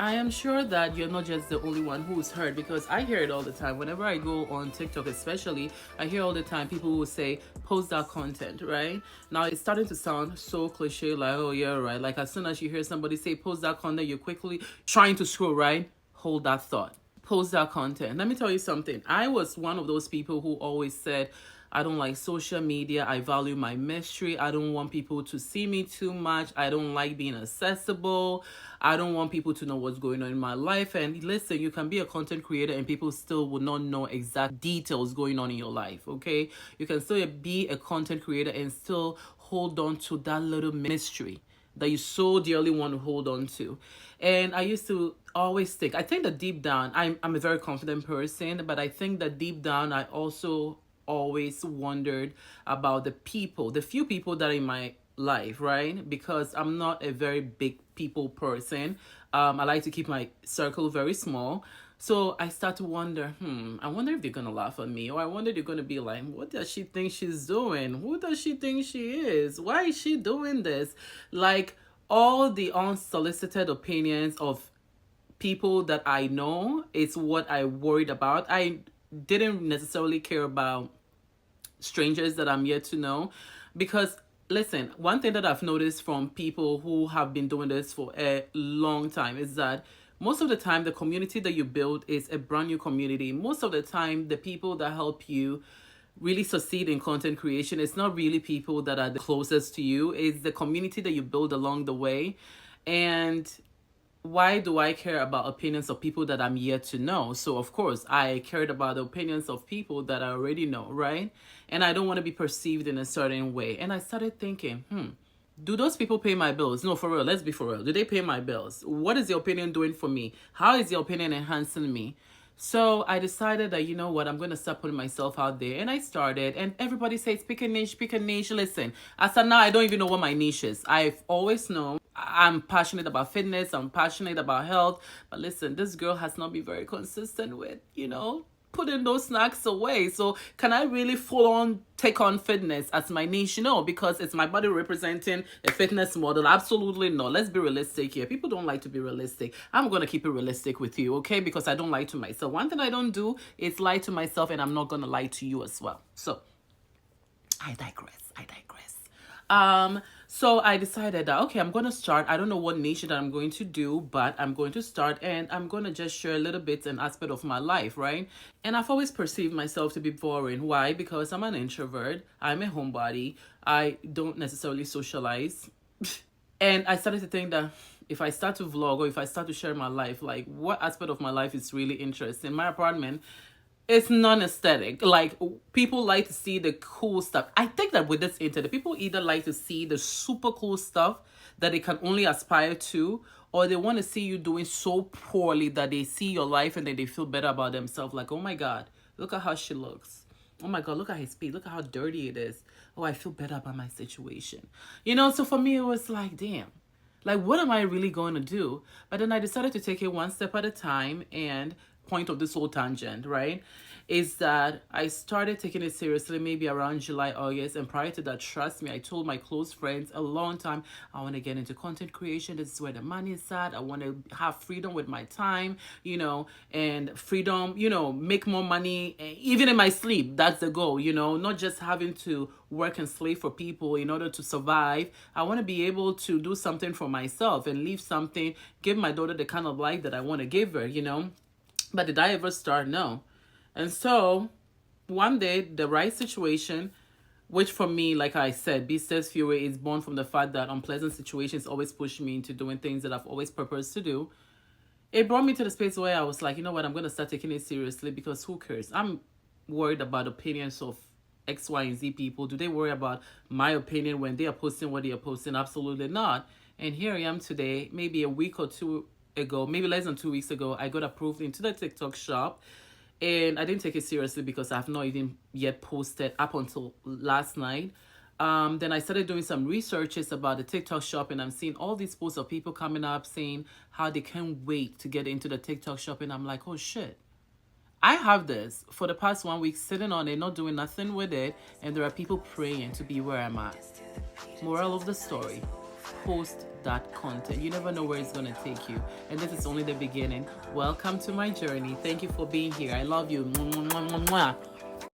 I am sure that you're not just the only one who's heard, because I hear it all the time. Whenever I go on TikTok, especially, I hear all the time people will say, post that content, right? Now it's starting to sound so cliche, like, oh, yeah, right. Like, as soon as you hear somebody say, post that content, you're quickly trying to scroll, right? Hold that thought. Post that content. Let me tell you something. I was one of those people who always said, I don't like social media. I value my mystery. I don't want people to see me too much. I don't like being accessible. I don't want people to know what's going on in my life. And listen, you can be a content creator and people still will not know exact details going on in your life, okay? You can still be a content creator and still hold on to that little mystery that you so dearly want to hold on to. And I used to always think, I think that deep down, I'm a very confident person, but I think that deep down, I also always wondered about the people, the few people that are in my life, right? Because I'm not a very big people person. I like to keep my circle very small. So I start to wonder, I wonder if they're gonna laugh at me, or I wonder if they're gonna be like, what does she think she's doing? Who does she think she is? Why is she doing this? Like, all the unsolicited opinions of people that I know is what I worried about. I didn't necessarily care about strangers that I'm yet to know, because listen, one thing that I've noticed from people who have been doing this for a long time is that most of the time the community that you build is a brand new community. Most of the time the people that help you really succeed in content creation, it's not really people that are the closest to you, it's the community that you build along the way. And why do I care about opinions of people that I'm yet to know? So of course I cared about the opinions of people that I already know, right? And I don't want to be perceived in a certain way. And I started thinking, do those people pay my bills? No, for real, let's be for real. Do they pay my bills? What is the opinion doing for me? How is the opinion enhancing me? So I decided that, you know what, I'm going to start putting myself out there. And I started, and everybody says, pick a niche, pick a niche. Listen, as of now, I don't even know what my niche is. I've always known I'm passionate about fitness, I'm passionate about health. But listen, this girl has not been very consistent with, putting those snacks away. So can I really full on take on fitness as my niche? No, because it's my body representing a fitness model. Absolutely not. Let's be realistic here. People don't like to be realistic. I'm going to keep it realistic with you, okay? Because I don't lie to myself. One thing I don't do is lie to myself, and I'm not going to lie to you as well. So I digress. So I decided that, okay, I'm going to start. I don't know what niche that I'm going to do, but I'm going to start, and I'm going to just share a little bit an aspect of my life, right? And I've always perceived myself to be boring. Why? Because I'm an introvert. I'm a homebody. I don't necessarily socialize. And I started to think that if I start to vlog, or if I start to share my life, like, what aspect of my life is really interesting? My apartment, it's non-aesthetic. Like, people like to see the cool stuff. I think that with this internet, people either like to see the super cool stuff that they can only aspire to, or they want to see you doing so poorly that they see your life and then they feel better about themselves. Like, oh my God, look at how she looks. Oh my God, look at his feet. Look at how dirty it is. Oh, I feel better about my situation. So for me, it was like, damn. Like, what am I really going to do? But then I decided to take it one step at a time. And point of this whole tangent, right, is that I started taking it seriously maybe around July, August. And prior to that, trust me, I told my close friends a long time, I want to get into content creation. This is where the money is at. I want to have freedom with my time, and freedom, make more money, even in my sleep. That's the goal, not just having to work and slave for people in order to survive. I want to be able to do something for myself and leave something, give my daughter the kind of life that I want to give her, But did I ever start? No. And so one day, the right situation, which for me, like I said, Beast's Fury is born from the fact that unpleasant situations always push me into doing things that I've always purposed to do. It brought me to the space where I was like, you know what, I'm going to start taking it seriously, because who cares? I'm worried about opinions of X, Y, and Z people. Do they worry about my opinion when they are posting what they are posting? Absolutely not. And here I am today, maybe a week or two ago, maybe less than 2 weeks ago, I got approved into the TikTok shop. And I didn't take it seriously because I've not even yet posted up until last night. Then I started doing some researches about the TikTok shop, and I'm seeing all these posts of people coming up saying how they can't wait to get into the TikTok shop. And I'm like, oh shit. I have this for the past 1 week sitting on it, not doing nothing with it. And there are people praying to be where I'm at. Moral of the story, post that content. You never know where it's going to take you. And this is only the beginning. Welcome to my journey. Thank you for being here. I love you. Mwah, mwah, mwah, mwah.